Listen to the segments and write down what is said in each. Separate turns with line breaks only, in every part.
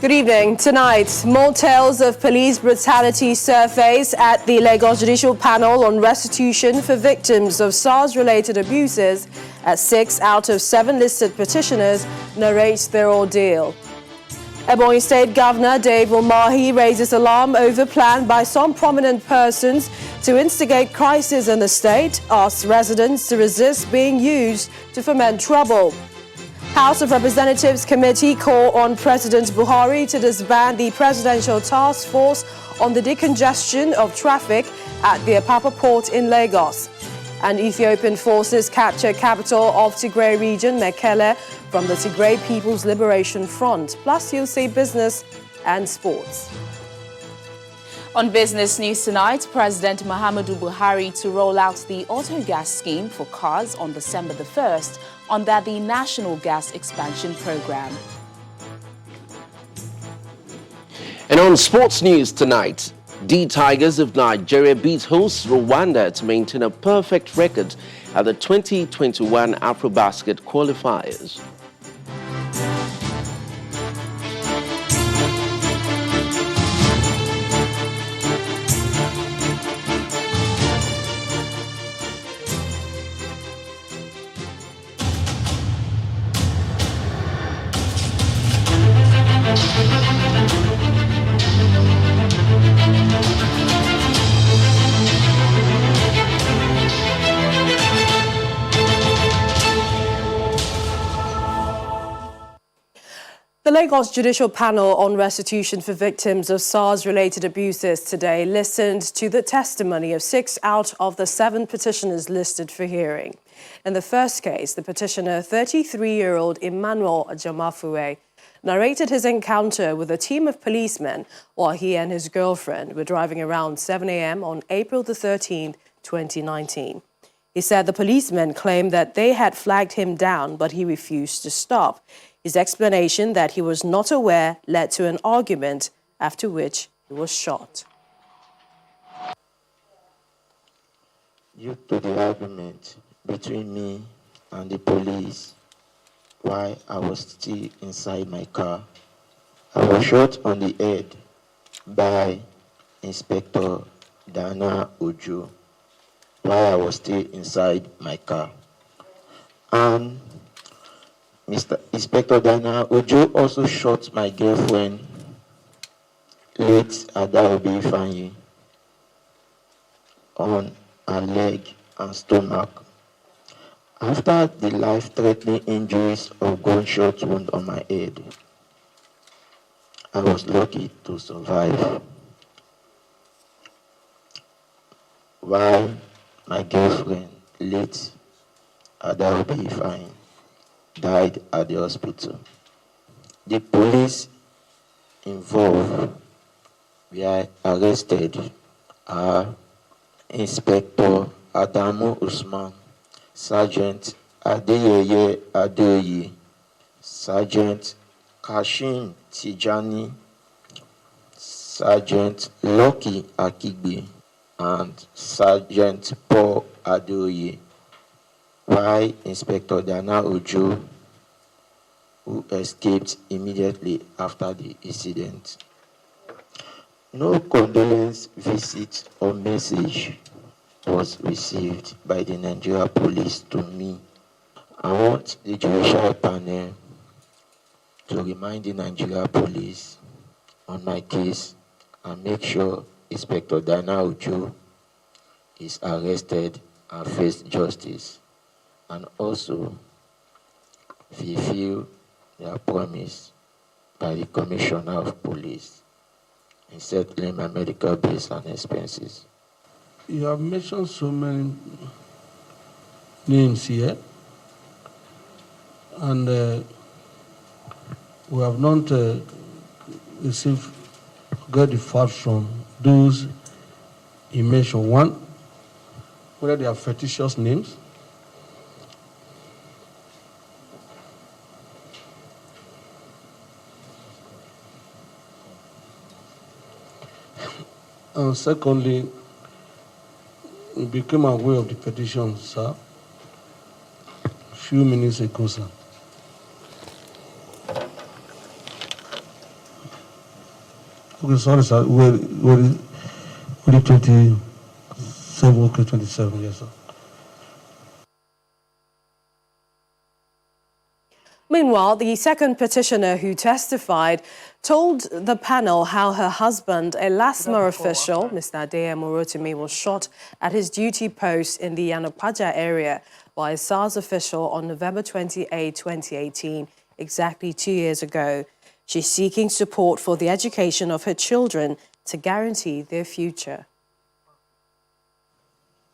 Good evening. Tonight, more tales of police brutality surface at the Lagos Judicial Panel on restitution for victims of SARS-related abuses, as 6 out of 7 listed petitioners narrate their ordeal. Ebonyi State Governor Dave Umahi raises alarm over plan by some prominent persons to instigate crisis in the state, asks residents to resist being used to foment trouble. House of Representatives Committee call on President Buhari to disband the Presidential Task Force on the decongestion of traffic at the Apapa port in Lagos. And Ethiopian forces capture capital of Tigray region, Mekelle, from the Tigray People's Liberation Front. Plus, you'll see business and sports.
On business news tonight, President Muhammadu Buhari to roll out the auto gas scheme for cars on December the 1st under the National Gas Expansion Program.
And on sports news tonight, the Tigers of Nigeria beat hosts Rwanda to maintain a perfect record at the 2021 AfroBasket qualifiers.
The Lagos Judicial Panel on restitution for victims of SARS-related abuses today listened to the testimony of 6 out of the 7 petitioners listed for hearing. In the first case, the petitioner, 33-year-old Emmanuel Ajamafue, narrated his encounter with a team of policemen while he and his girlfriend were driving around 7 a.m. on April the 13th, 2019. He said the policemen claimed that they had flagged him down, but he refused to stop. His explanation that he was not aware led to an argument, after which he was shot.
Due to the argument between me and the police while I was still inside my car, I was shot on the head by Inspector Dana Ojo while I was still inside my car. And Mr. Inspector Dana Ojo also shot my girlfriend, late Adaobi Fanyi, on her leg and stomach. After the life-threatening injuries of gunshot wound on my head, I was lucky to survive. While my girlfriend, late Adaobi Fanyi, died at the hospital. The police involved were arrested are Inspector Adamu Usman, Sergeant Adeyeye Adeoye, Sergeant Kashim Tijani, Sergeant Lucky Akigbe, and Sergeant Paul Adeoye. While Inspector Dana Ojo, who escaped immediately after the incident. No condolence visit or message was received by the Nigeria police to me. I want the judicial panel to remind the Nigeria police on my case and make sure Inspector Dana Ojo is arrested and face justice, and also fulfill their promise by the Commissioner of Police in settling my medical bills and expenses.
You have mentioned so many names here, and we have not received the facts from those you mentioned. One, whether they are fictitious names. And secondly, we became aware of the petition, sir, a few minutes ago, sir. Okay, sorry, sir. We're 27, okay, 27, yes, sir.
Meanwhile, the second petitioner who testified told the panel how her husband, a LASMA official, Mr. Adeyemo Rotimi, was shot at his duty post in the Yanopaja area by a SARS official on November 28, 2018, exactly 2 years ago. She's seeking support for the education of her children to guarantee their future.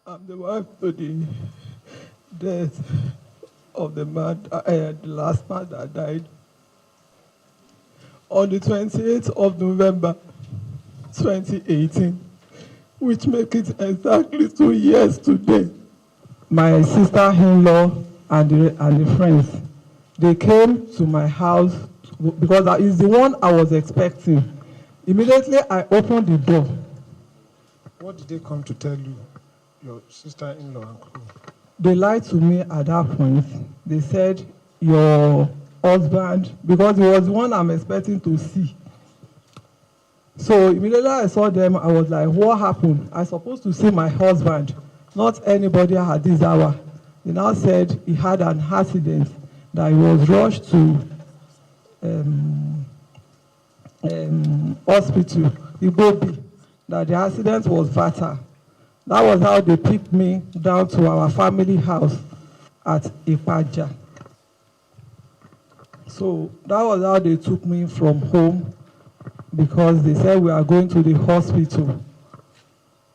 I'm the wife to the death of the man, the last man that died on the 28th of November 2018, which makes it exactly 2 years today. My sister-in-law and the friends, they came to my house because that is the one I was expecting. Immediately, I opened the door.
What did they come to tell you, your sister-in-law and crew?
They lied to me at that point. They said, your husband, because he was the one I'm expecting to see. So immediately I saw them, I was like, what happened? I'm supposed to see my husband, not anybody at this hour. They now said he had an accident, that he was rushed to hospital, Ebonyi, that the accident was fatal. That was how they picked me down to our family house at Ipaja. So that was how they took me from home, because they said we are going to the hospital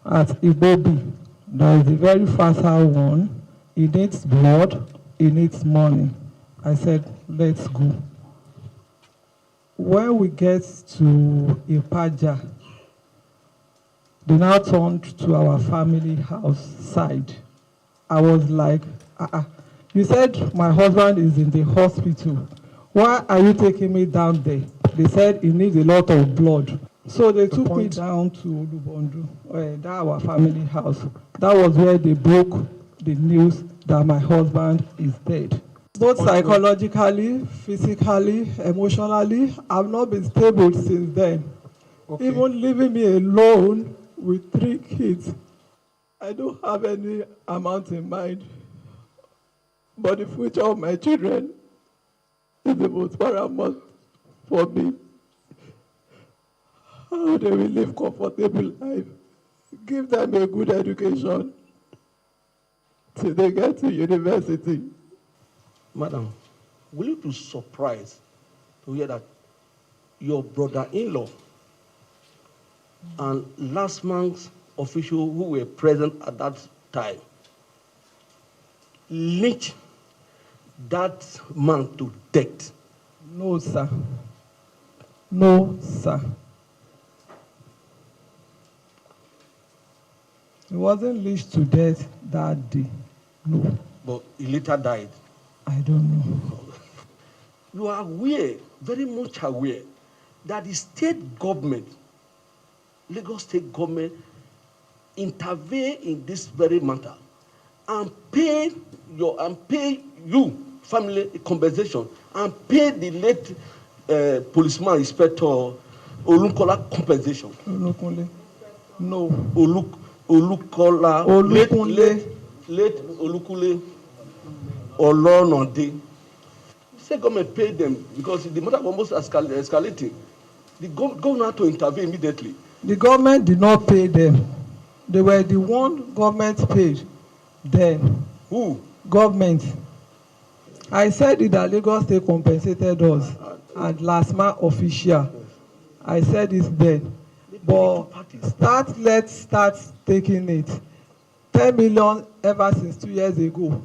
at Ebonyi. That is a very fatal one. It needs blood, it needs money. I said, let's go. When we get to Ipaja, they now turned to our family house side. I was like, you said my husband is in the hospital. Why are you taking me down there? They said he needs a lot of blood. So they took me down to Olubondu, that our family house. That was where they broke the news that my husband is dead. Both psychologically, physically, emotionally, I've not been stable since then. Okay. Even leaving me alone with 3 kids, I don't have any amount in mind. But the future of my children is the most paramount for me. How they will live comfortable life, give them a good education till they get to university.
Madam, will you be surprised to hear that your brother-in-law and last month's official who were present at that time lynched that man to death?
No, sir. No, sir. He wasn't lynched to death that day. No.
But he later died.
I don't know.
You are aware, very much aware, that the state government, Lagos state government, intervene in this very matter and pay you family compensation and pay the late policeman inspector Olukola compensation.
Olukunle. No.
Olukola.
Olukunle.
Late Olukule. Olonode. The state government paid them because the matter was almost escalating. The government had to intervene immediately.
The government did not pay them. They were the one government paid then.
Who?
Government. I said it that Lagos State compensated us and LASMA official. I said it then. But let's start taking it. 10 million ever since 2 years ago.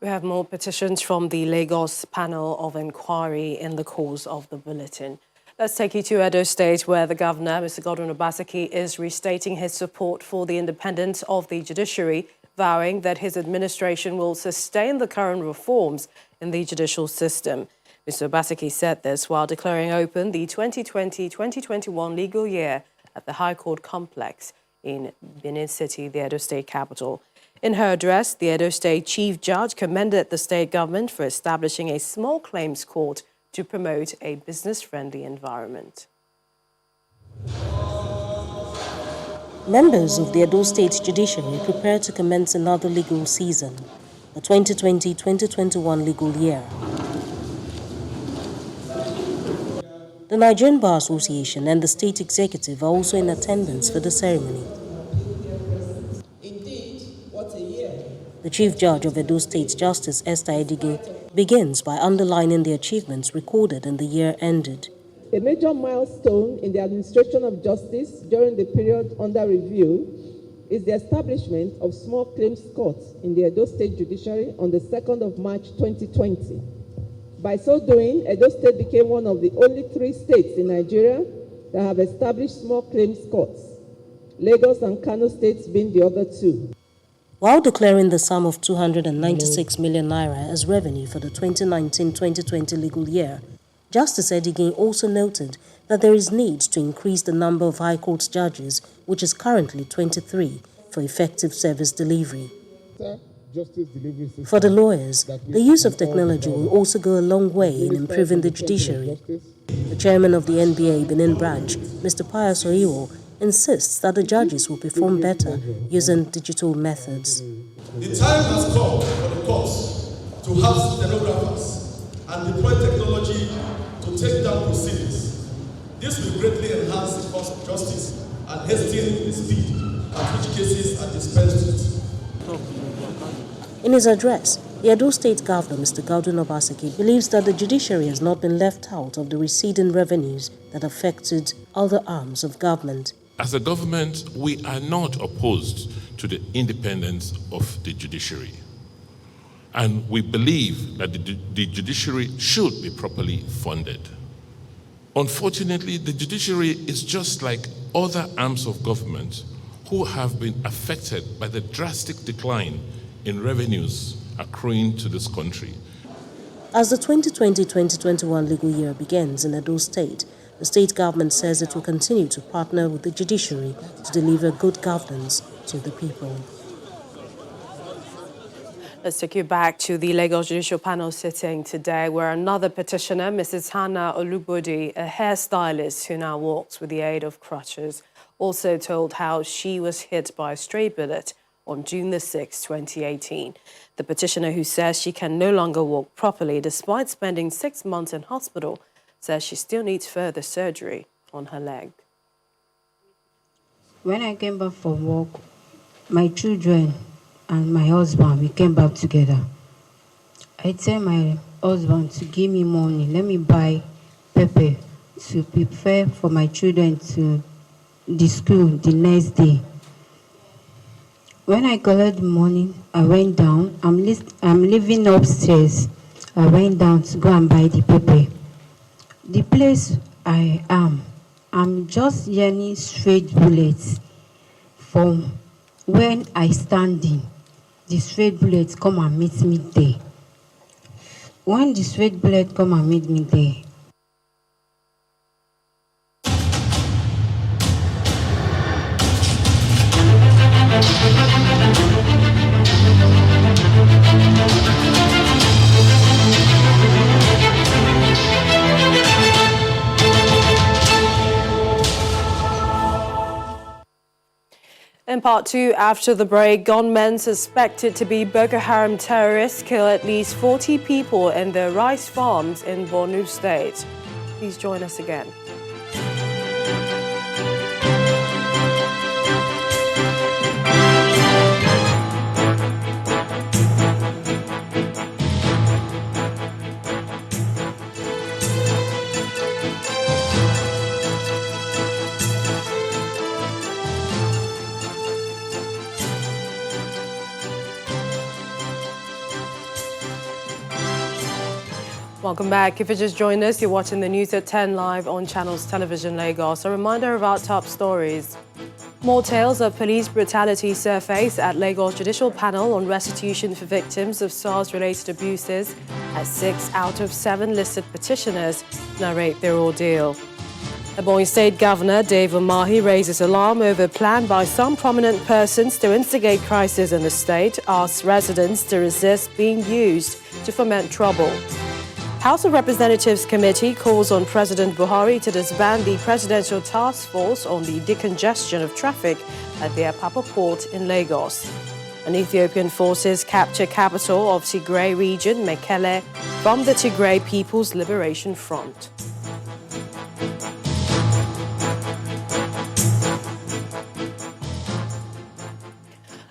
We have more petitions from the Lagos panel of inquiry in the course of the bulletin. Let's take you to Edo State, where the governor, Mr. Godwin Obaseki, is restating his support for the independence of the judiciary, vowing that his administration will sustain the current reforms in the judicial system. Mr. Obaseki said this while declaring open the 2020-2021 legal year at the High Court complex in Benin City, the Edo State capital. In her address, the Edo State Chief Judge commended the state government for establishing a small claims court to promote a business-friendly environment.
Members of the Edo State Judiciary prepare to commence another legal season, the 2020-2021 legal year. The Nigerian Bar Association and the State Executive are also in attendance for the ceremony. The Chief Judge of Edo State, Justice Esther Edighi, begins by underlining the achievements recorded in the year ended.
A major milestone in the administration of justice during the period under review is the establishment of small claims courts in the Edo State Judiciary on the 2nd of March 2020. By so doing, Edo State became one of the only 3 states in Nigeria that have established small claims courts, Lagos and Kano states being the other 2.
While declaring the sum of 296 million naira as revenue for the 2019-2020 legal year, Justice Edighi also noted that there is need to increase the number of High Court judges, which is currently 23, for effective service delivery. For the lawyers, the use of technology will also go a long way in improving the judiciary. The chairman of the NBA Benin branch, Mr. Pius Oiwo, insists that the judges will perform better using digital methods.
The time has come for the courts to have stenographers and deploy technology to take down proceedings. This will greatly enhance the course of justice and hasten the speed at which cases are dispensed with.
In his address, the Edo State Governor, Mr. Godwin Obaseki, believes that the judiciary has not been left out of the receding revenues that affected other arms of government.
As a government, we are not opposed to the independence of the judiciary. And we believe that the judiciary should be properly funded. Unfortunately, the judiciary is just like other arms of government who have been affected by the drastic decline in revenues accruing to this country.
As the 2020-2021 legal year begins in Edo State, the state government says it will continue to partner with the judiciary to deliver good governance to the people.
Let's take you back to the Lagos Judicial Panel sitting today, where another petitioner, Mrs. Hannah Olubodi, a hairstylist who now walks with the aid of crutches, also told how she was hit by a stray bullet on June the 6th, 2018. The petitioner, who says she can no longer walk properly despite spending 6 months in hospital, says she still needs further surgery on her leg.
When I came back from work, my children and my husband, we came back together. I tell my husband to give me money, let me buy pepper to prepare for my children to the school the next day. When I collected the money, I went down. I'm living upstairs. I went down to go and buy the pepper. The place I am, I'm just hearing straight bullets from when I standing. The straight bullets come and meet me there. When the straight bullet come and meet me there,
In part 2, after the break, gunmen suspected to be Boko Haram terrorists kill at least 40 people in their rice farms in Borno State. Please join us again. Welcome back. If you just joined us, you're watching the news at 10 live on Channels Television Lagos. A reminder of our top stories. More tales of police brutality surface at Lagos Judicial Panel on restitution for victims of SARS-related abuses as 6 out of 7 listed petitioners narrate their ordeal. Ebonyi State Governor Dave Umahi raises alarm over a plan by some prominent persons to instigate crisis in the state, asks residents to resist being used to foment trouble. House of Representatives Committee calls on President Buhari to disband the Presidential Task Force on the decongestion of traffic at the Apapa port in Lagos. And Ethiopian forces capture capital of Tigray region, Mekelle, from the Tigray People's Liberation Front.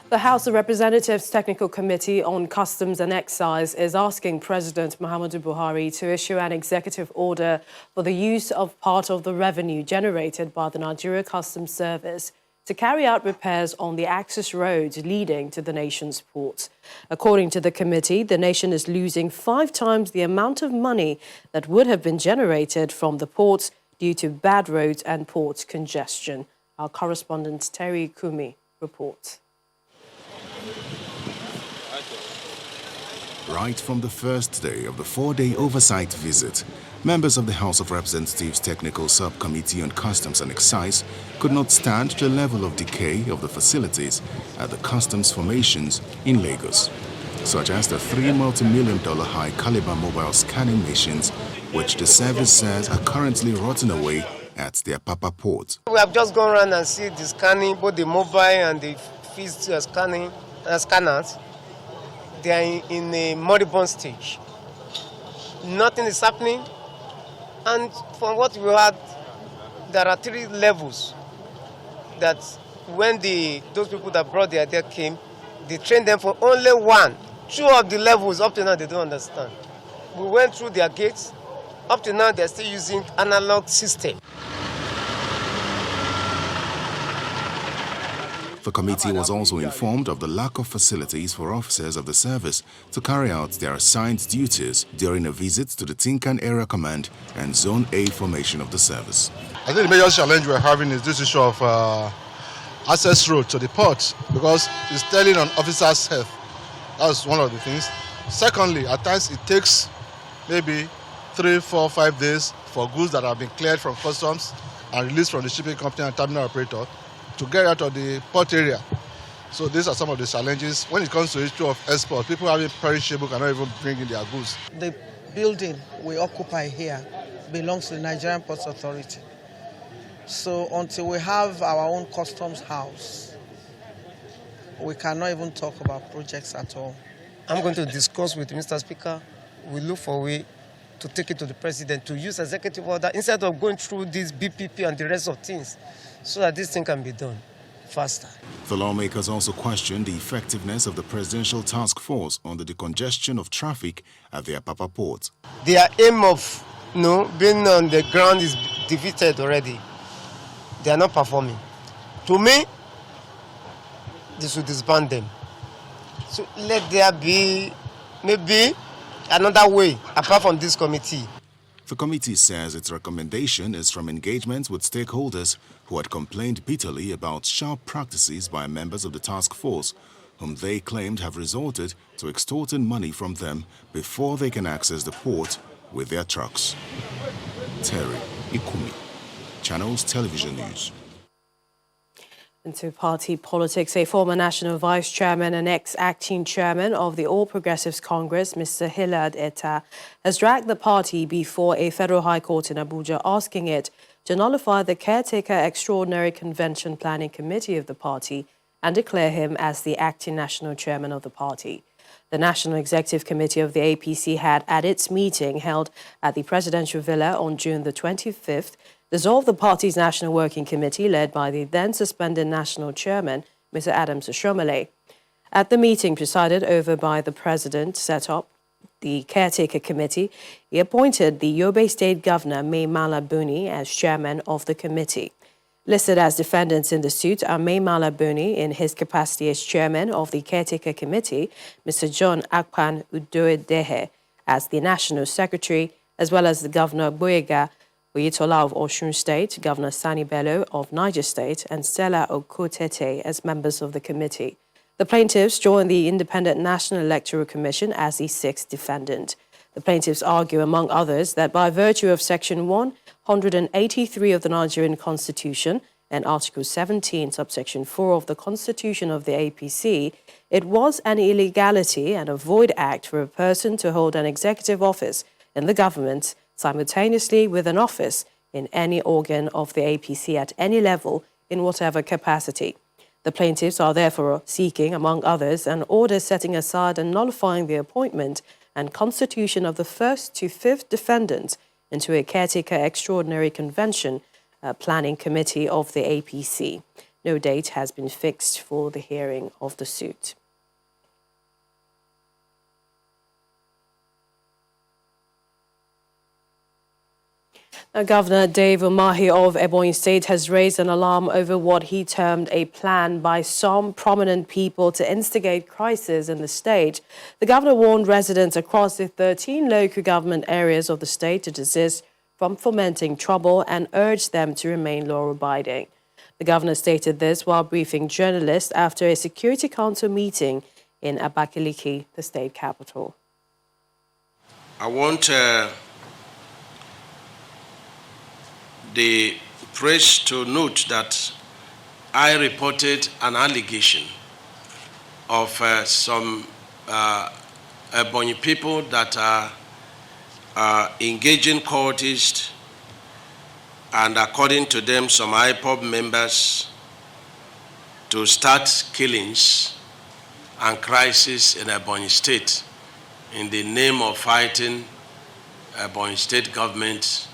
The House of Representatives Technical Committee on Customs and Excise is asking President Muhammadu Buhari to issue an executive order for the use of part of the revenue generated by the Nigeria Customs Service to carry out repairs on the access roads leading to the nation's ports. According to the committee, the nation is losing 5 times the amount of money that would have been generated from the ports due to bad roads and port congestion. Our correspondent Terry Kumi reports.
Right from the first day of the 4-day oversight visit, members of the House of Representatives Technical Subcommittee on Customs and Excise could not stand the level of decay of the facilities at the customs formations in Lagos, such as the $3 multi-million-dollar high-caliber mobile scanning machines, which the service says are currently rotting away at the Apapa port.
We have just gone around and seen the scanning, both the mobile and the fixed scanners. They are in a moribund stage. Nothing is happening, and from what we heard, there are 3 levels that when those people that brought the idea came, they trained them for only 1. 2 of the levels, up to now, they don't understand. We went through their gates. Up to now, they're still using analog system.
The committee was also informed of the lack of facilities for officers of the service to carry out their assigned duties during a visit to the Tinkan Area Command and Zone A formation of the service.
I think the major challenge we're having is this issue of access road to the port, because it's telling on officers' health. That's one of the things. Secondly, at times it takes maybe 3, 4, 5 days for goods that have been cleared from customs and released from the shipping company and terminal operator to get out of the port area. So these are some of the challenges. When it comes to the issue of export, people having perishable cannot even bring in their goods.
The building we occupy here belongs to the Nigerian Ports Authority. So until we have our own customs house, we cannot even talk about projects at all.
I'm going to discuss with Mr. Speaker. We look for a way to take it to the president to use executive order instead of going through this BPP and the rest of things, so that this thing can be done faster.
The lawmakers also questioned the effectiveness of the Presidential Task Force on the decongestion of traffic at the Apapa port.
Their aim of being on the ground is defeated already. They are not performing. To me, they should disband them. So let there be maybe another way apart from this committee.
The committee says its recommendation is from engagements with stakeholders who had complained bitterly about sharp practices by members of the task force, whom they claimed have resorted to extorting money from them before they can access the port with their trucks. Terry Ikumi, Channels Television News.
Into party politics, a former national vice chairman and ex-acting chairman of the All Progressives Congress, Mr. Hilad Etta, has dragged the party before a federal high court in Abuja, asking it to nullify the caretaker extraordinary convention planning committee of the party and declare him as the acting national chairman of the party. The National Executive Committee of the APC had, at its meeting held at the Presidential Villa on June the 25th, dissolved the party's National Working Committee led by the then-suspended national chairman, Mr. Adams Oshomole. At the meeting presided over by the president set up the caretaker committee, he appointed the Yobe State Governor, Mai Mala Buni, as chairman of the committee. Listed as defendants in the suit are Mai Mala Buni in his capacity as chairman of the caretaker committee, Mr. John Akpan Udoedehe as the national secretary, as well as the Governor Boyega Oyetola of Osun State, Governor Sani Bello of Niger State, and Stella Okotete as members of the committee. The plaintiffs joined the Independent National Electoral Commission as the 6th defendant. The plaintiffs argue, among others, that by virtue of Section 183 of the Nigerian Constitution and Article 17, subsection 4 of the Constitution of the APC, it was an illegality and a void act for a person to hold an executive office in the government, simultaneously with an office in any organ of the APC at any level in whatever capacity. The plaintiffs are therefore seeking, among others, an order setting aside and nullifying the appointment and constitution of the first to fifth defendants into a caretaker extraordinary convention planning committee of the APC. No date has been fixed for the hearing of the suit. Now, Governor Dave Umahi of Ebonyi State has raised an alarm over what he termed a plan by some prominent people to instigate crisis in the state. The governor warned residents across the 13 local government areas of the state to desist from fomenting trouble and urged them to remain law-abiding. The governor stated this while briefing journalists after a Security Council meeting in Abakaliki, the state capital.
I want the press to note that I reported an allegation of some Ebonyi people that are engaging cultists, and according to them, some IPOB members, to start killings and crisis in Ebonyi State in the name of fighting Ebonyi State government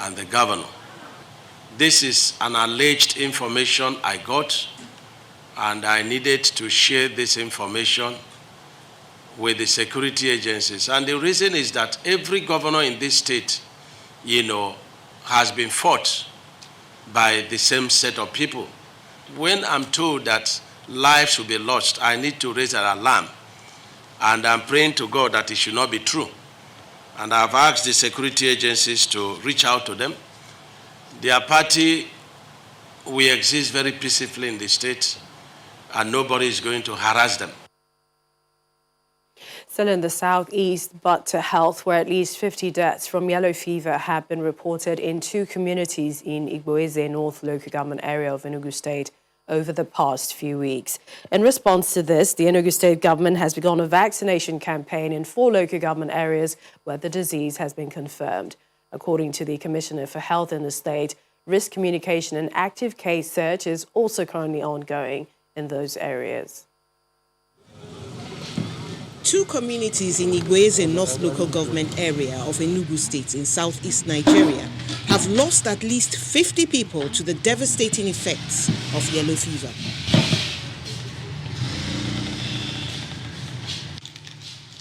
and the governor. This is an alleged information I got, and I needed to share this information with the security agencies. And the reason is that every governor in this state, has been fought by the same set of people. When I'm told that lives will be lost, I need to raise an alarm. And I'm praying to God that it should not be true. And I've asked the security agencies to reach out to them. Their party, we exist very peacefully in the state, and nobody is going to harass them.
Still in the southeast, but to health, where at least 50 deaths from yellow fever have been reported in 2 communities in Igboeze North local government area of Enugu State over the past few weeks. In response to this, the Enugu State government has begun a vaccination campaign in 4 local government areas where the disease has been confirmed. According to the Commissioner for Health in the state, risk communication and active case search is also currently ongoing in those areas.
2 communities in Igboeze North local government area of Enugu State in southeast Nigeria have lost at least 50 people to the devastating effects of yellow fever.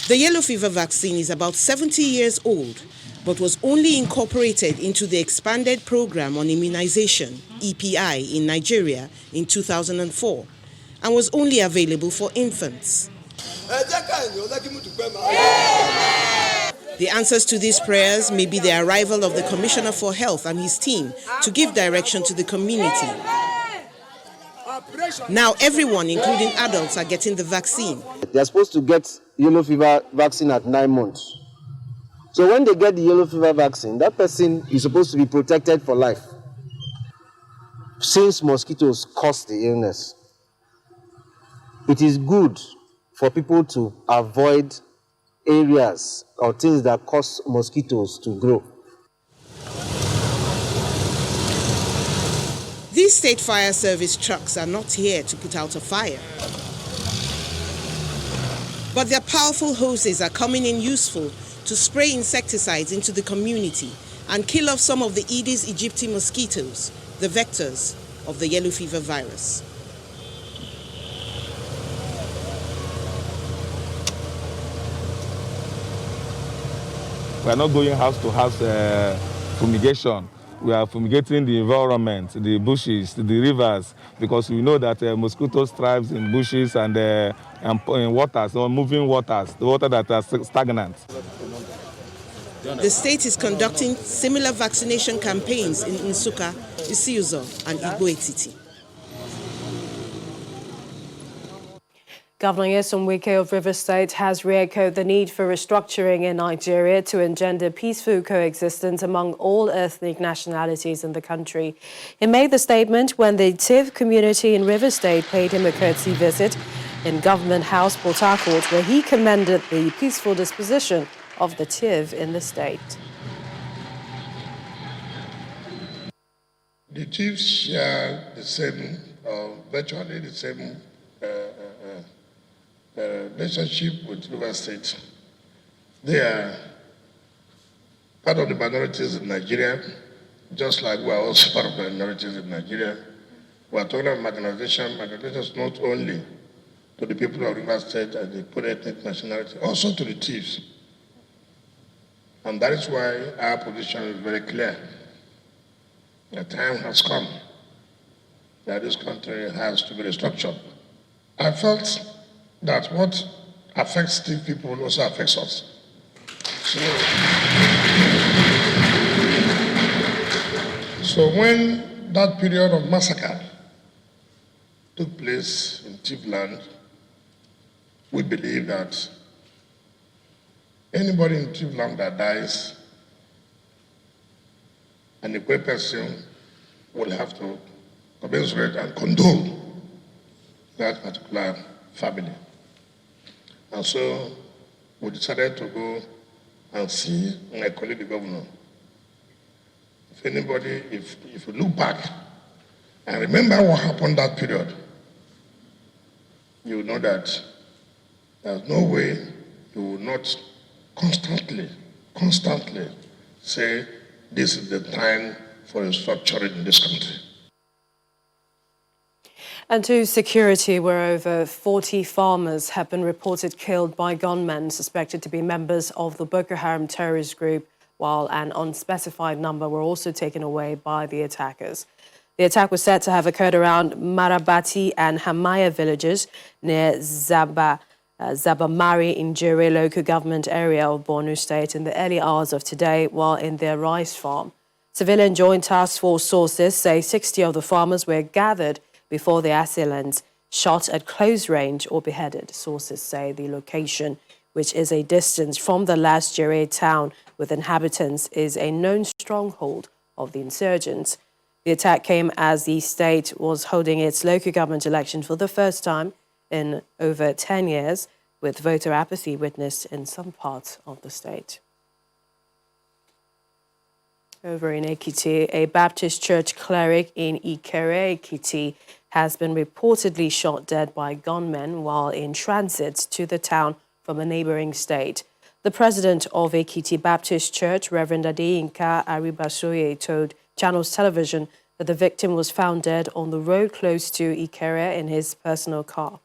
The yellow fever vaccine is about 70 years old, but was only incorporated into the expanded program on immunization, EPI, in Nigeria in 2004, and was only available for infants. The answers to these prayers may be the arrival of the Commissioner for Health and his team to give direction to the community. Now everyone, including adults, are getting the vaccine.
They're supposed to get yellow fever vaccine at 9 months. So when they get the yellow fever vaccine, that person is supposed to be protected for life, since mosquitoes cause the illness. It is good for people to avoid areas or things that cause mosquitoes to grow.
These state fire service trucks are not here to put out a fire, but their powerful hoses are coming in useful to spray insecticides into the community and kill off some of the Aedes aegypti mosquitoes, the vectors of the yellow fever virus.
We are not going house to house fumigation. We are fumigating the environment, the bushes, the rivers, because we know that mosquitoes thrive in bushes and in waters, or moving waters, the water that are stagnant.
The state is conducting similar vaccination campaigns in Nsukka, Isiuzo, and Ekiti.
Governor Nyesom Wike of Rivers State has re-echoed the need for restructuring in Nigeria to engender peaceful coexistence among all ethnic nationalities in the country. He made the statement when the Tiv community in Rivers State paid him a courtesy visit in Government House, Port Harcourt, where he commended the peaceful disposition of the TIV in the state.
The chiefs share the same, virtually the same relationship with River State. They are part of the minorities in Nigeria, just like we are also part of the minorities in Nigeria. We are talking about marginalization. Marginalization is not only to the people of River State and the polyethnic nationality, also to the chiefs. And that is why our position is very clear. The time has come that this country has to be restructured. I felt that what affects the people also affects us. So when that period of massacre took place in Tivland, we believe that anybody in Tivland that dies, and the great person will have to commensurate and condole that particular family. And so we decided to go and see my colleague, the governor. If anybody, if you look back and remember what happened that period, you will know that there's no way you will not constantly say this is the time for restructuring in this country.
And to security, where over 40 farmers have been reported killed by gunmen suspected to be members of the Boko Haram terrorist group, while an unspecified number were also taken away by the attackers. The attack was said to have occurred around Marabati and Hamaya villages near Zabamari in Jere local government area of Borno State in the early hours of today while in their rice farm. Civilian Joint Task Force sources say 60 of the farmers were gathered before the assailants shot at close range or beheaded. Sources say the location, which is a distance from the last Jere town with inhabitants, is a known stronghold of the insurgents. The attack came as the state was holding its local government election for the first time in over 10 years, with voter apathy witnessed in some parts of the state. Over in Ekiti, a Baptist church cleric in Ikere, Ekiti, has been reportedly shot dead by gunmen while in transit to the town from a neighboring state. The president of Ekiti Baptist Church, Reverend Adeyinka Aribasoye, told Channels Television that the victim was found dead on the road close to Ikere in his personal car.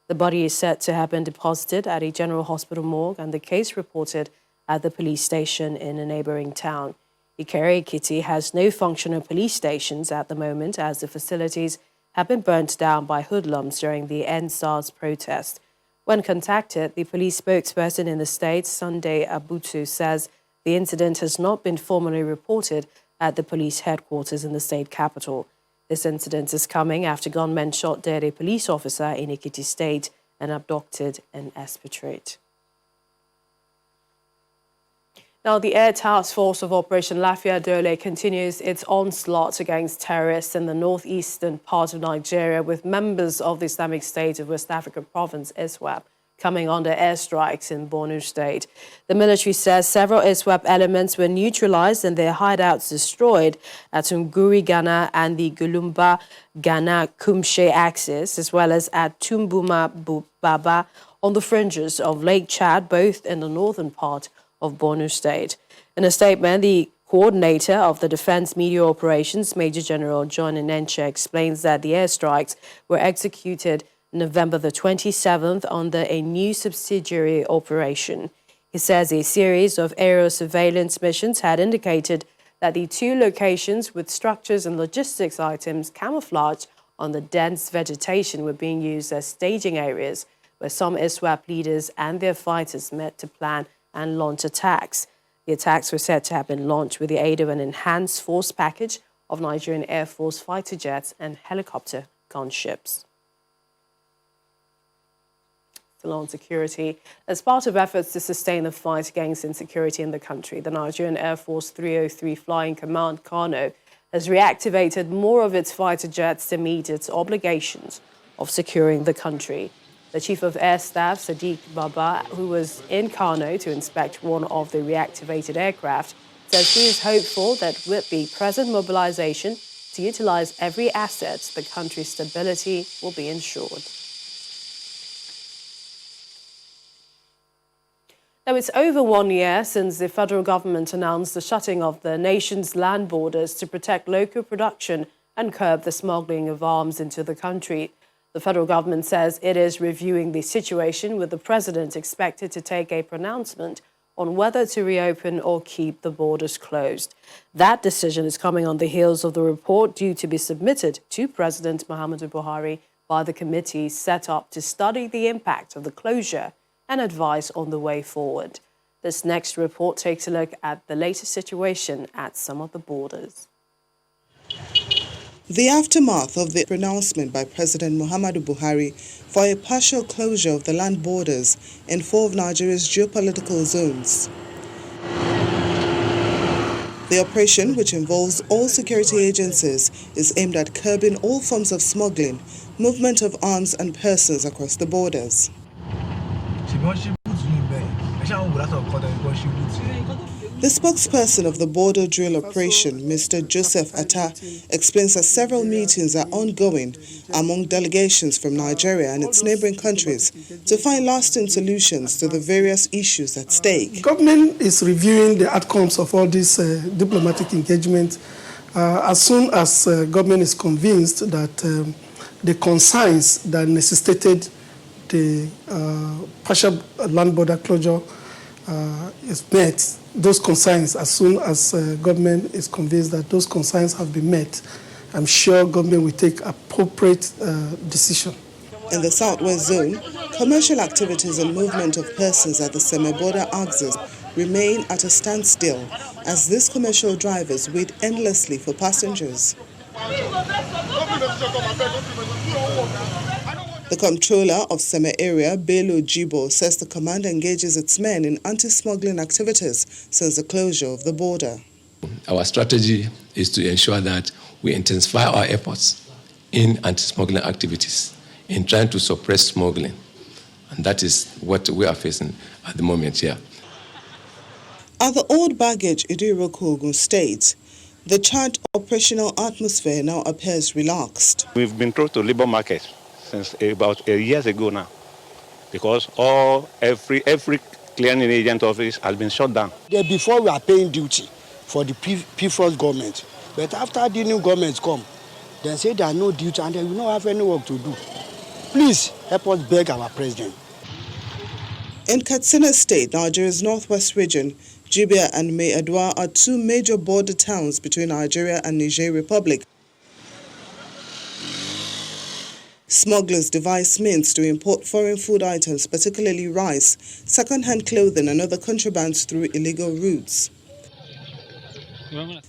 The body is said to have been deposited at a general hospital morgue and the case reported at the police station in a neighboring town. Ikere Ekiti has no functional police stations at the moment as the facilities have been burnt down by hoodlums during the End SARS protest. When contacted, the police spokesperson in the state, Sunday Abutu, says the incident has not been formally reported at the police headquarters in the state capital. This incident is coming after gunmen shot dead a police officer in Ekiti State and abducted an expatriate. Now, the Air Task Force of Operation Lafia Dole continues its onslaught against terrorists in the northeastern part of Nigeria, with members of the Islamic State of West African province, ISWAP, coming under airstrikes in Borno State. The military says several ISWAP elements were neutralized and their hideouts destroyed at Unguri, Ghana and the Gulumba, Ghana, Kumshe axis, as well as at Tumbuma Baba on the fringes of Lake Chad, both in the northern part of Borno State. In a statement, the coordinator of the Defense Media Operations, Major General John Enenche, explains that the airstrikes were executed November the 27th under a new subsidiary operation. He says a series of aerial surveillance missions had indicated that the two locations with structures and logistics items camouflaged on the dense vegetation were being used as staging areas where some ISWAP leaders and their fighters met to plan and launch attacks. The attacks were said to have been launched with the aid of an enhanced force package of Nigerian Air Force fighter jets and helicopter gunships. Still on security, as part of efforts to sustain the fight against insecurity in the country, the Nigerian Air Force 303 Flying Command, KANO, has reactivated more of its fighter jets to meet its obligations of securing the country. The Chief of Air Staff, Sadiq Baba, who was in Kano to inspect one of the reactivated aircraft, says he is hopeful that with the present mobilization to utilize every asset, the country's stability will be ensured. Now, it's over 1 year since the federal government announced the shutting of the nation's land borders to protect local production and curb the smuggling of arms into the country. The federal government says it is reviewing the situation, with the president expected to take a pronouncement on whether to reopen or keep the borders closed. That decision is coming on the heels of the report due to be submitted to President Muhammadu Buhari by the committee set up to study the impact of the closure and advice on the way forward. This next report takes a look at the latest situation at some of the borders.
The aftermath of the pronouncement by President Muhammadu Buhari for a partial closure of the land borders in 4 of Nigeria's geopolitical zones. The operation, which involves all security agencies, is aimed at curbing all forms of smuggling, movement of arms and persons across the borders. The spokesperson of the border drill operation, Mr. Joseph Atta, explains that several meetings are ongoing among delegations from Nigeria and its neighboring countries to find lasting solutions to the various issues at stake.
Government is reviewing the outcomes of all this diplomatic engagement as soon as government is convinced that the concerns that necessitated the partial land border closure is met. Those concerns, as soon as government is convinced that those concerns have been met, I'm sure government will take appropriate decision.
In the southwest zone, commercial activities and movement of persons at the semi-border axis remain at a standstill as these commercial drivers wait endlessly for passengers. The comptroller of Seme area, Bello Jibo, says the command engages its men in anti-smuggling activities since the closure of the border.
Our strategy is to ensure that we intensify our efforts in anti-smuggling activities, in trying to suppress smuggling. And that is what we are facing at the moment here.
At the old baggage Idiroko, Ogun State, the charged operational atmosphere now appears relaxed.
We've been thrown to labor market since about a year ago now, because every clearing agent office has been shut down.
Before we are paying duty for the previous government, but after the new government come, they say there are no duty and they will not have any work to do. Please help us beg our president.
In Katsina State, Nigeria's northwest region, Jibia and Mai-Adwa are 2 major border towns between Nigeria and Niger Republic. Smugglers devise means to import foreign food items, particularly rice, second-hand clothing and other contrabands through illegal routes.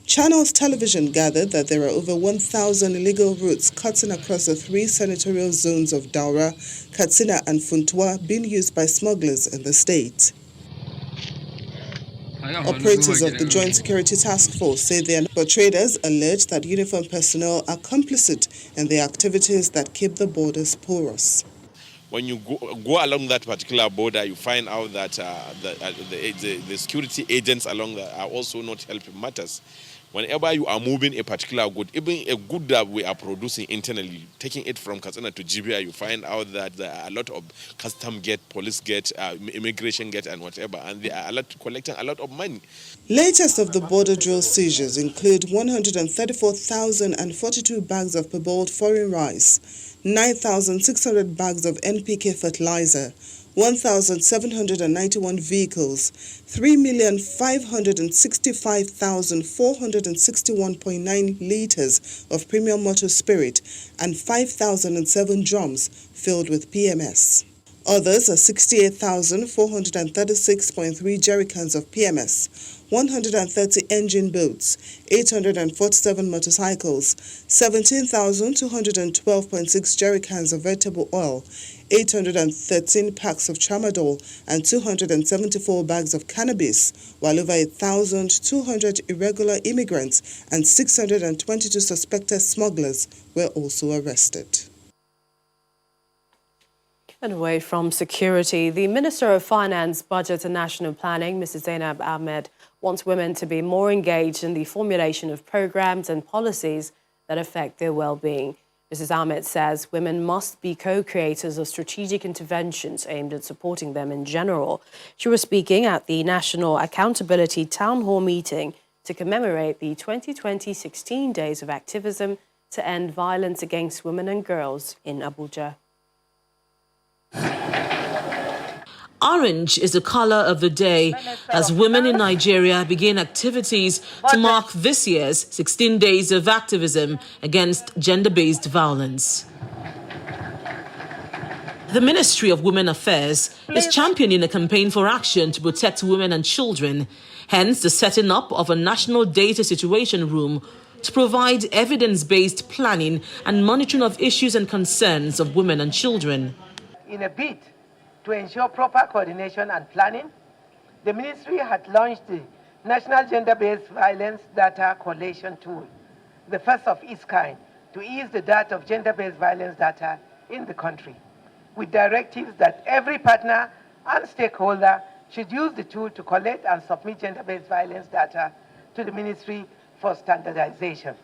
Channels Television gathered that there are over 1,000 illegal routes cutting across the 3 senatorial zones of Daura, Katsina and Funtua being used by smugglers in the state. Operators of the Joint Security Task Force say they are not, but traders allege that uniformed personnel are complicit in the activities that keep the borders porous.
When you go along that particular border, you find out that the security agents along there are also not helping matters. Whenever you are moving a particular good, even a good that we are producing internally, taking it from Katsina to Jibia, you find out that there are a lot of custom gate, police gate, immigration gate and whatever, and they are collecting a lot of money.
Latest of the border drill seizures include 134,042 bags of parboiled foreign rice, 9,600 bags of NPK fertilizer, 1,791 vehicles, 3,565,461.9 liters of premium motor spirit, and 5,007 drums filled with PMS. Others are 68,436.3 jerrycans of PMS, 130 engine boats, 847 motorcycles, 17,212.6 jerrycans of vegetable oil, 813 packs of tramadol, and 274 bags of cannabis, while over 1,200 irregular immigrants and 622 suspected smugglers were also arrested.
And away from security, the Minister of Finance, Budget and National Planning, Mrs. Zainab Ahmed, wants women to be more engaged in the formulation of programs and policies that affect their well-being. Mrs. Ahmed says women must be co-creators of strategic interventions aimed at supporting them in general. She was speaking at the National Accountability Town Hall meeting to commemorate the 2020 16 Days of Activism to End Violence Against Women and Girls in Abuja.
Orange is the color of the day as women in Nigeria begin activities to mark this year's 16 Days of Activism against gender-based violence. The Ministry of Women Affairs is championing a campaign for action to protect women and children, hence the setting up of a national data situation room to provide evidence-based planning and monitoring of issues and concerns of women and children.
In a bid to ensure proper coordination and planning, the ministry had launched the National Gender-Based Violence Data Collation Tool, the first of its kind, to ease the data of gender-based violence data in the country, with directives that every partner and stakeholder should use the tool to collect and submit gender-based violence data to the ministry for standardization.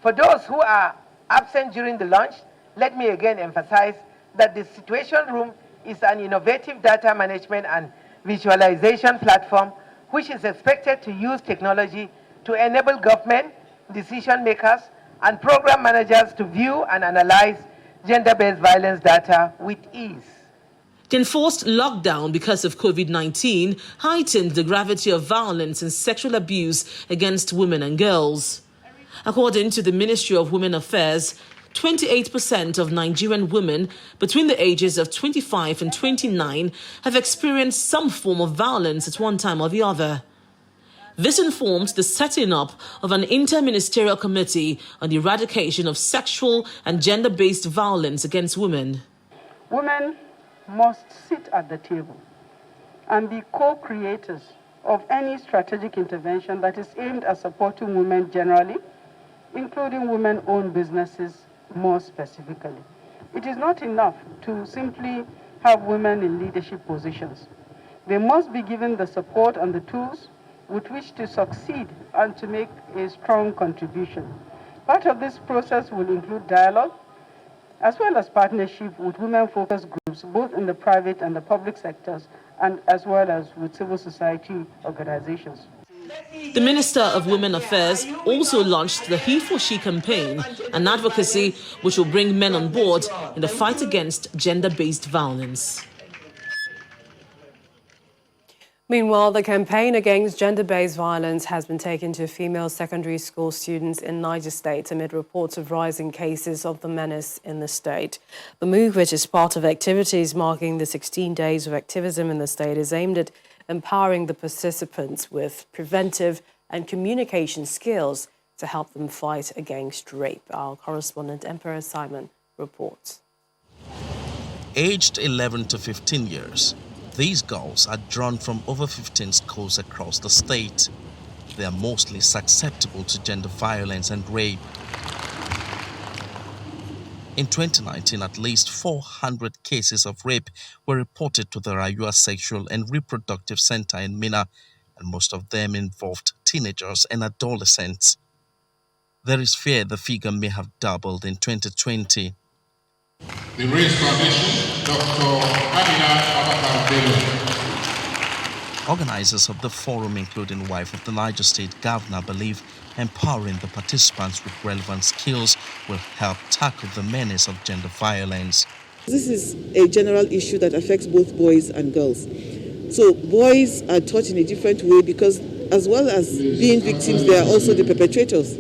For those who are absent during the launch, let me again emphasize that the Situation Room is an innovative data management and visualization platform which is expected to use technology to enable government, decision makers, and program managers to view and analyze gender-based violence data with ease.
The enforced lockdown because of COVID-19 heightened the gravity of violence and sexual abuse against women and girls. According to the Ministry of Women Affairs, 28% of Nigerian women between the ages of 25 and 29 have experienced some form of violence at one time or the other. This informed the setting up of an interministerial committee on the eradication of sexual and gender-based violence against women.
Women must sit at the table and be co-creators of any strategic intervention that is aimed at supporting women generally, including women-owned businesses more specifically. It is not enough to simply have women in leadership positions. They must be given the support and the tools with which to succeed and to make a strong contribution. Part of this process will include dialogue, as well as partnership with women-focused groups, both in the private and the public sectors, and as well as with civil society organizations.
The Minister of Women Affairs also launched the He for She campaign, an advocacy which will bring men on board in the fight against gender-based violence.
Meanwhile, the campaign against gender-based violence has been taken to female secondary school students in Niger State amid reports of rising cases of the menace in the state. The move, which is part of activities marking the 16 days of activism in the state, is aimed at empowering the participants with preventive and communication skills to help them fight against rape. Our correspondent Emperor Simon reports.
Aged 11 to 15 years, these girls are drawn from over 15 schools across the state. They are mostly susceptible to gender violence and rape. In 2019, at least 400 cases of rape were reported to the Rayua Sexual and Reproductive Center in Minna, and most of them involved teenagers and adolescents. There is fear the figure may have doubled in 2020.
The Race Foundation, Dr. Amina Abakar.
Organizers of the forum, including wife of the Niger State Governor, believe empowering the participants with relevant skills will help tackle the menace of gender violence.
This is a general issue that affects both boys and girls. So boys are taught in a different way because as well as being victims, they are also the perpetrators.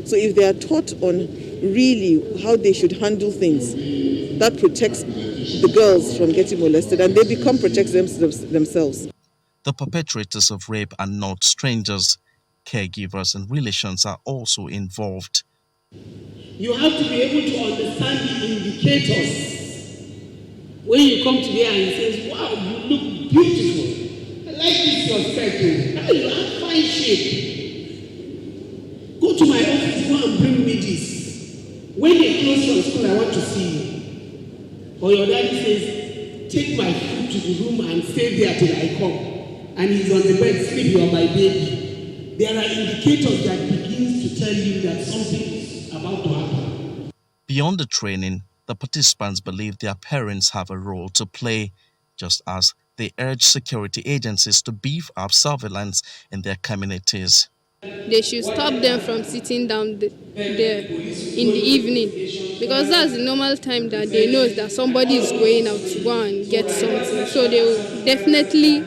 So if they are taught on really how they should handle things, that protects the girls from getting molested and they become protectors themselves.
The perpetrators of rape are not strangers. Caregivers and relations are also involved.
You have to be able to understand the indicators. When you come to me and you say, wow, you look beautiful. I like this your skirt. You have fine shape. Go to my office, go and bring me this. When they close from school, I want to see you. or your daddy says, take my food to the room and stay there till I come, and he's on the bed, sleep, you are my baby, there are indicators that begins to tell you that something is about to happen.
Beyond the training, the participants believe their parents have a role to play, just as they urge security agencies to beef up surveillance in their communities.
They should stop them from sitting down there in the evening, because that's the normal time that they know that somebody is going out to go and get something. So they will definitely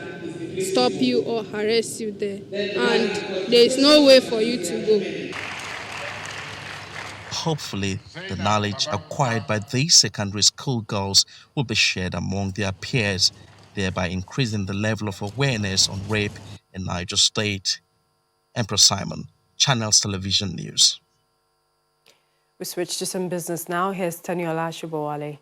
stop you or harass you there, and there is no way for you to go.
Hopefully, the knowledge acquired by these secondary school girls will be shared among their peers, thereby increasing the level of awareness on rape in Niger State. Emperor Simon, Channels Television News.
We switch to some business now. Here's Taniola Shubowale.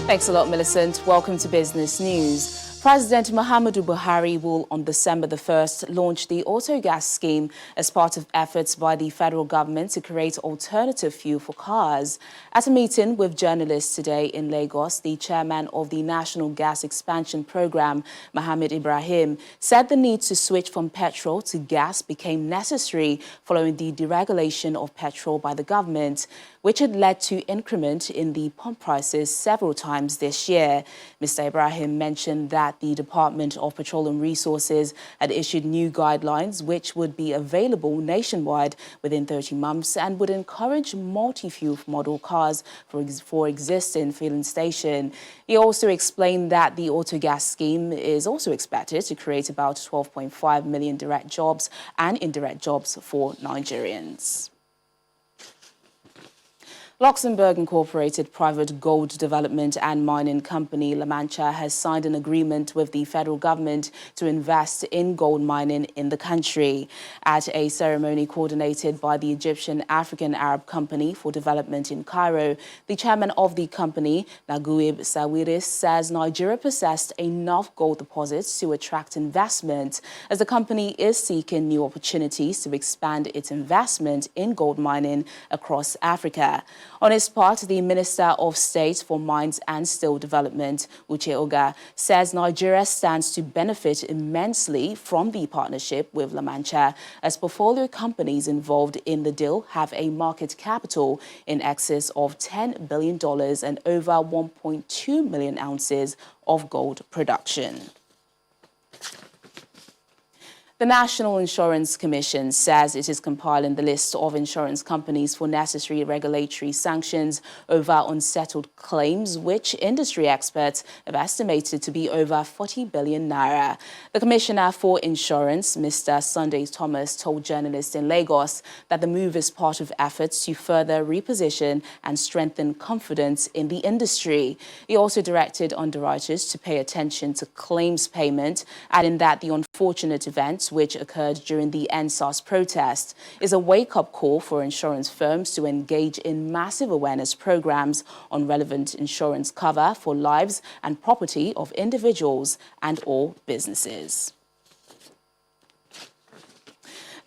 Thanks a lot, Millicent. Welcome to Business News. President Muhammadu Buhari will, on December the 1st, launch the auto gas scheme as part of efforts by the federal government to create alternative fuel for cars. At a meeting with journalists today in Lagos, the chairman of the National Gas Expansion Program, Mohammed Ibrahim, said the need to switch from petrol to gas became necessary following the deregulation of petrol by the government, which had led to increment in the pump prices several times this year. Mr. Ibrahim mentioned that the Department of Petroleum Resources had issued new guidelines which would be available nationwide within 30 months and would encourage multi-fuel model cars for existing filling station. He also explained that the auto gas scheme is also expected to create about 12.5 million direct jobs and indirect jobs for Nigerians. Luxembourg Incorporated private gold development and mining company La Mancha has signed an agreement with the federal government to invest in gold mining in the country. At a ceremony coordinated by the Egyptian African Arab Company for Development in Cairo, the chairman of the company, Naguib Sawiris, says Nigeria possessed enough gold deposits to attract investment, as the company is seeking new opportunities to expand its investment in gold mining across Africa. On his part, the Minister of State for Mines and Steel Development, Uche Oga, says Nigeria stands to benefit immensely from the partnership with La Mancha, as portfolio companies involved in the deal have a market capital in excess of $10 billion and over 1.2 million ounces of gold production. The National Insurance Commission says it is compiling the list of insurance companies for necessary regulatory sanctions over unsettled claims, which industry experts have estimated to be over 40 billion naira. The Commissioner for Insurance, Mr. Sunday Thomas, told journalists in Lagos that the move is part of efforts to further reposition and strengthen confidence in the industry. He also directed underwriters to pay attention to claims payment, adding that the unfortunate events which occurred during the NSAS protest is a wake-up call for insurance firms to engage in massive awareness programs on relevant insurance cover for lives and property of individuals and or businesses.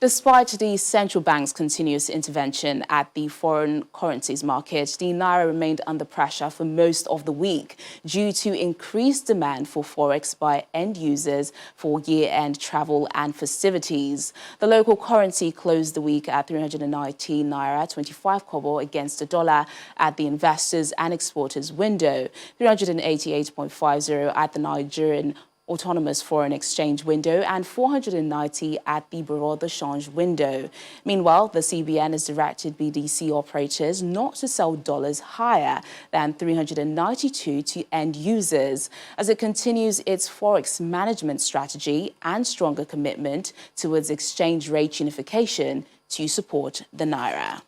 Despite the central bank's continuous intervention at the foreign currencies market, the Naira remained under pressure for most of the week due to increased demand for forex by end users for year-end travel and festivities. The local currency closed the week at 319 Naira 25 kobo against the dollar at the investors and exporters window, 388.50 at the Nigerian Autonomous Foreign Exchange window and 490 at the Bureau de Change window. Meanwhile, the CBN has directed BDC operators not to sell dollars higher than 392 to end users as it continues its forex management strategy and stronger commitment towards exchange rate unification to support the Naira.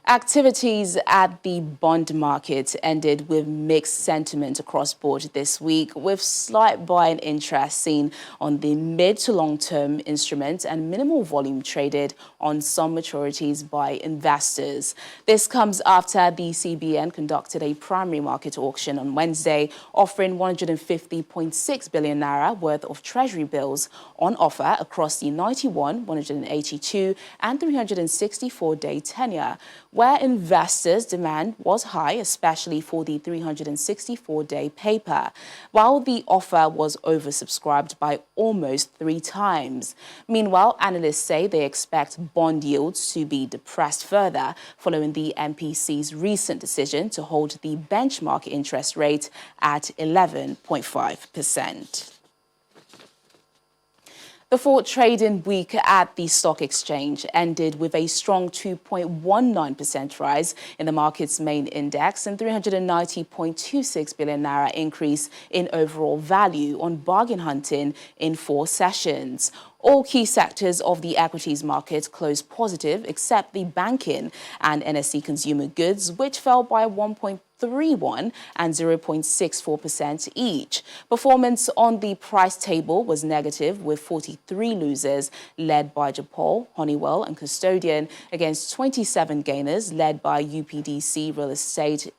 Activities at the bond market ended with mixed sentiment across board this week, with slight buying interest seen on the mid to long-term instruments and minimal volume traded on some maturities by investors. This comes after the CBN conducted a primary market auction on Wednesday, offering 150.6 billion naira worth of treasury bills on offer across the 91, 182 and 364-day tenure, where investors' demand was high, especially for the 364-day paper, while the offer was oversubscribed by almost 3 times. Meanwhile, analysts say they expect bond yields to be depressed further following the MPC's recent decision to hold the benchmark interest rate at 11.5%. The fourth trading week at the stock exchange ended with a strong 2.19% rise in the market's main index and 390.26 billion naira increase in overall value on bargain hunting in 4 sessions. All key sectors of the equities market closed positive except the banking and NSE consumer goods, which fell by 1.31 and 0.64% each. Performance on the price table was negative, with 43 losers led by Japol, Honeywell and Custodian against 27 gainers led by UPDC Real Estate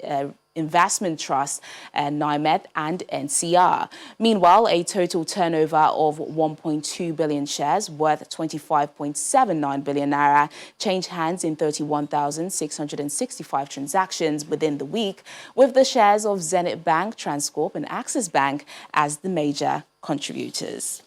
Investment Trust, NIMET and NCR. Meanwhile, a total turnover of 1.2 billion shares worth 25.79 billion naira changed hands in 31,665 transactions within the week, with the shares of Zenith Bank, Transcorp and Axis Bank as the major contributors.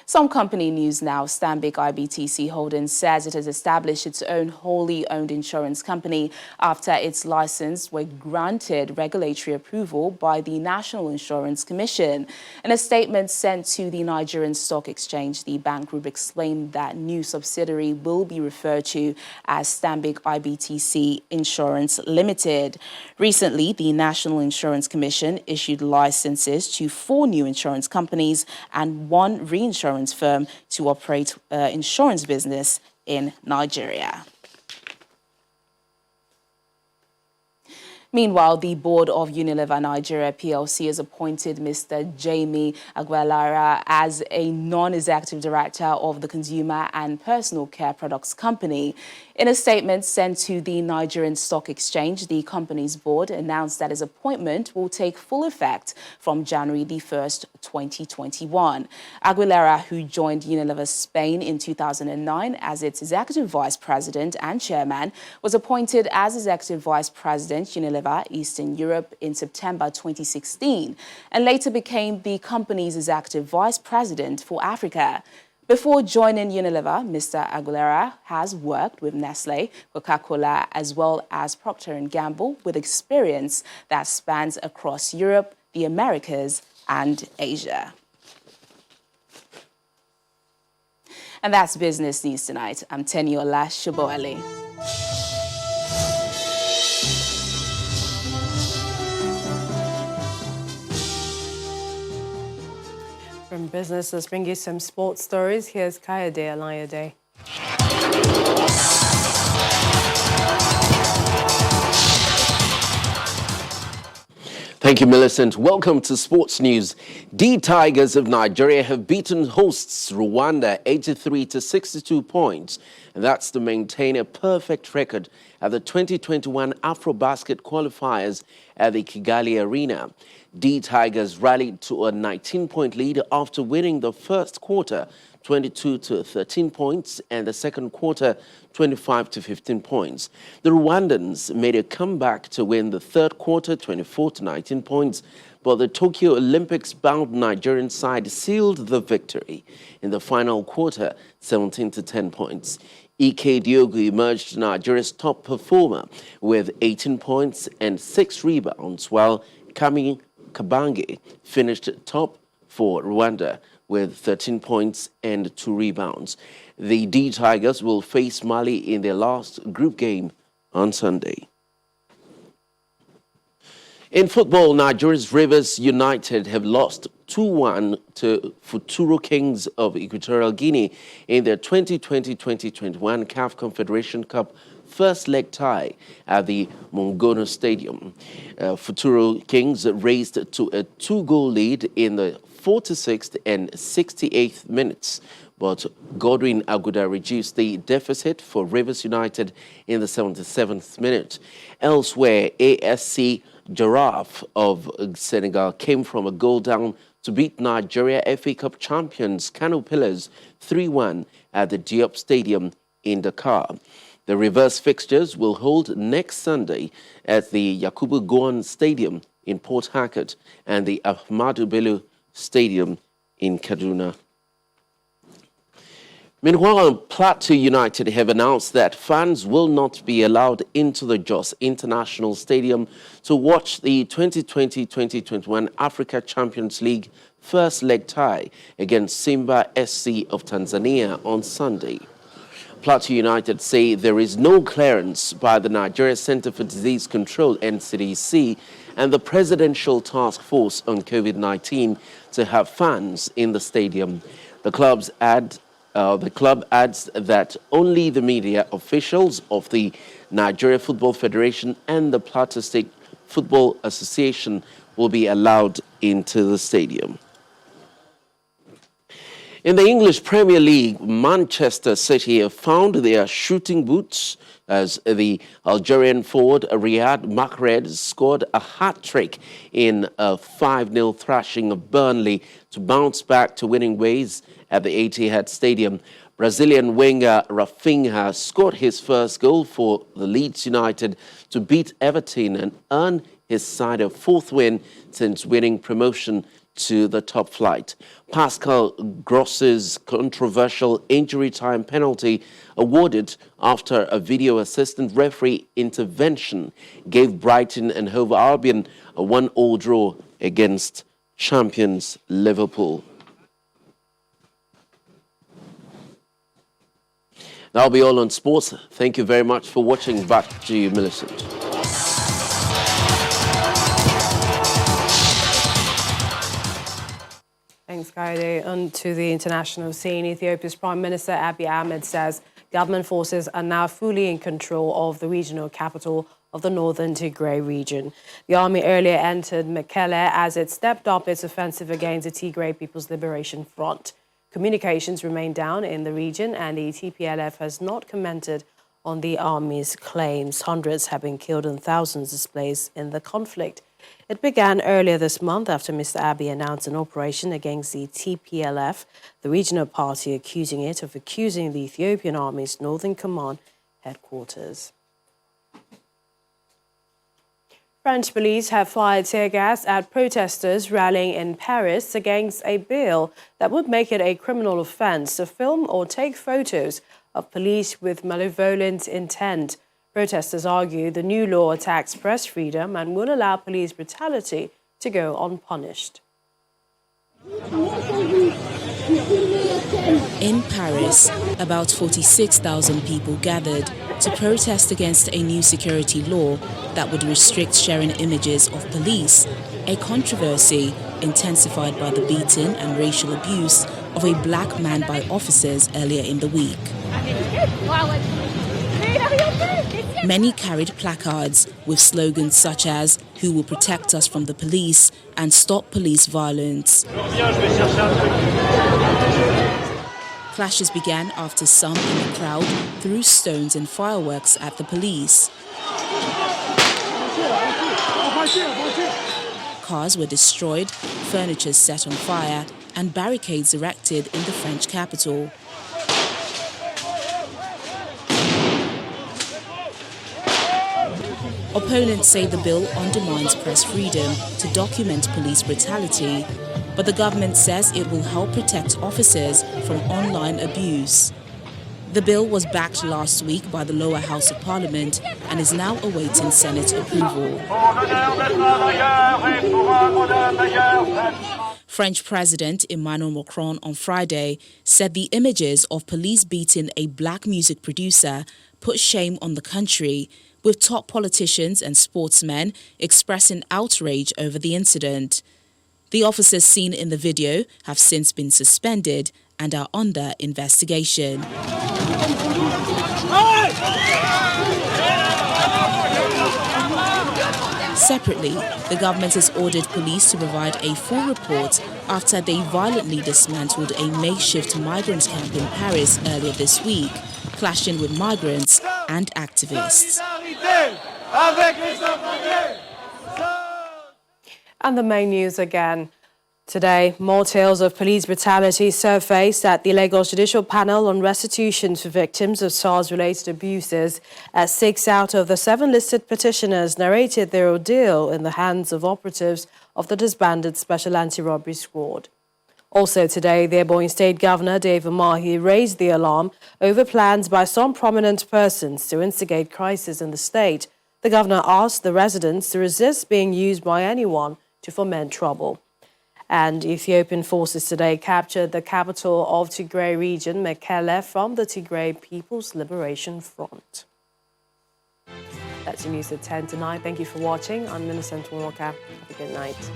Some company news now. Stanbic IBTC Holdings says it has established its own wholly owned insurance company after its license were granted regulatory approval by the National Insurance Commission. In a statement sent to the Nigerian Stock Exchange, the bank group explained that new subsidiary will be referred to as Stanbic IBTC Insurance Limited. Recently, the National Insurance Commission issued licenses to 4 new insurance companies and 1 reinsurance firm to operate insurance business in Nigeria. Meanwhile, the board of Unilever Nigeria PLC has appointed Mr. Jamie Aguilara as a non-executive director of the Consumer and Personal Care Products Company. In a statement sent to the Nigerian Stock Exchange, the company's board announced that his appointment will take full effect from January the 1st, 2021. Aguilera, who joined Unilever Spain in 2009 as its executive vice president and chairman, was appointed as executive vice president Unilever Eastern Europe in September 2016 and later became the company's executive vice president for Africa. Before joining Unilever, Mr. Aguilera has worked with Nestle, Coca-Cola, as well as Procter & Gamble, with experience that spans across Europe, the Americas, and Asia. And that's Business News Tonight. I'm Teniola Shoboale.
From business, let's bring you some sports stories. Here's Kayode Alayade.
Thank you, Millicent. Welcome to Sports News. The Tigers of Nigeria have beaten hosts Rwanda 83-62 points. And that's to maintain a perfect record at the 2021 AfroBasket qualifiers at the Kigali Arena. The Tigers rallied to a 19-point lead after winning the first quarter 22-13 points and the second quarter 25-15 points. The Rwandans made a comeback to win the third quarter 24-19 points, but the Tokyo Olympics-bound Nigerian side sealed the victory in the final quarter 17-10 points. Ike Diogu emerged Nigeria's top performer with 18 points and 6 rebounds, while Kami Kabange finished top for Rwanda with 13 points and 2 rebounds. The D Tigers will face Mali in their last group game on Sunday. In football, Nigeria's Rivers United have lost 2-1 to Futuro Kings of Equatorial Guinea in their 2020-2021 CAF Confederation Cup first leg tie at the Mongono Stadium. Futuro Kings raced to a 2-goal lead in the 46th and 68th minutes, but Godwin Aguda reduced the deficit for Rivers United in the 77th minute. Elsewhere, ASC Giraffe of Senegal came from a goal down to beat Nigeria FA Cup champions Kano Pillars 3-1 at the Diop Stadium in Dakar. The reverse fixtures will hold next Sunday at the Yakubu Gowon Stadium in Port Harcourt and the Ahmadu Bello Stadium in Kaduna. Meanwhile, Plateau United have announced that fans will not be allowed into the Jos International Stadium to watch the 2020-2021 Africa Champions League first leg tie against Simba SC of Tanzania on Sunday. Plateau United say there is no clearance by the Nigeria Center for Disease Control (NCDC) and the Presidential Task Force on COVID-19 to have fans in the stadium. The club adds that only the media officials of the Nigeria Football Federation and the Plateau State Football Association will be allowed into the stadium. In the English Premier League, Manchester City have found their shooting boots as the Algerian forward Riyad Mahrez scored a hat-trick in a 5-0 thrashing of Burnley to bounce back to winning ways at the Etihad Stadium. Brazilian winger Rafinha scored his first goal for the Leeds United to beat Everton and earn his side a fourth win since winning promotion to the top flight. Pascal Gross's controversial injury time penalty awarded after a video assistant referee intervention gave Brighton and Hove Albion a 1-1 draw against champions Liverpool. That'll be all on sports. Thank you very much for watching. Back to you, Millicent.
Thanks, Kaide. On to the international scene. Ethiopia's Prime Minister Abiy Ahmed says government forces are now fully in control of the regional capital of the northern Tigray region. The army earlier entered Mekelle as it stepped up its offensive against the Tigray People's Liberation Front. Communications remain down in the region, and the TPLF has not commented on the army's claims. Hundreds have been killed and thousands displaced in the conflict. It began earlier this month after Mr. Abiy announced an operation against the TPLF, the regional party accusing it of accusing the Ethiopian Army's Northern Command headquarters. French police have fired tear gas at protesters rallying in Paris against a bill that would make it a criminal offense to film or take photos of police with malevolent intent. Protesters argue the new law attacks press freedom and will allow police brutality to go unpunished.
In Paris, about 46,000 people gathered to protest against a new security law that would restrict sharing images of police, a controversy intensified by the beating and racial abuse of a black man by officers earlier in the week. Many carried placards with slogans such as "Who will protect us from the police?" and "Stop police violence." Clashes began after some in the crowd threw stones and fireworks at the police. Cars were destroyed, furniture set on fire, and barricades erected in the French capital. Opponents say the bill undermines press freedom to document police brutality, but the government says it will help protect officers from online abuse. The bill was backed last week by the lower house of parliament and is now awaiting Senate approval. French President Emmanuel Macron on Friday said the images of police beating a black music producer put shame on the country, with top politicians and sportsmen expressing outrage over the incident. The officers seen in the video have since been suspended and are under investigation. Separately, the government has ordered police to provide a full report after they violently dismantled a makeshift migrant camp in Paris earlier this week, clashing with migrants and activists.
And the main news again. Today, more tales of police brutality surfaced at the Lagos Judicial Panel on restitution for victims of SARS-related abuses, as 6 out of the 7 listed petitioners narrated their ordeal in the hands of operatives of the disbanded Special Anti-Robbery Squad. Also today, the Ebonyi State Governor, Ebonyi, raised the alarm over plans by some prominent persons to instigate crisis in the state. The governor asked the residents to resist being used by anyone to foment trouble. And Ethiopian forces today captured the capital of Tigray region, Mekelle, from the Tigray People's Liberation Front. That's your news at 10 tonight. Thank you for watching. I'm Millicent Walker. Have a good night.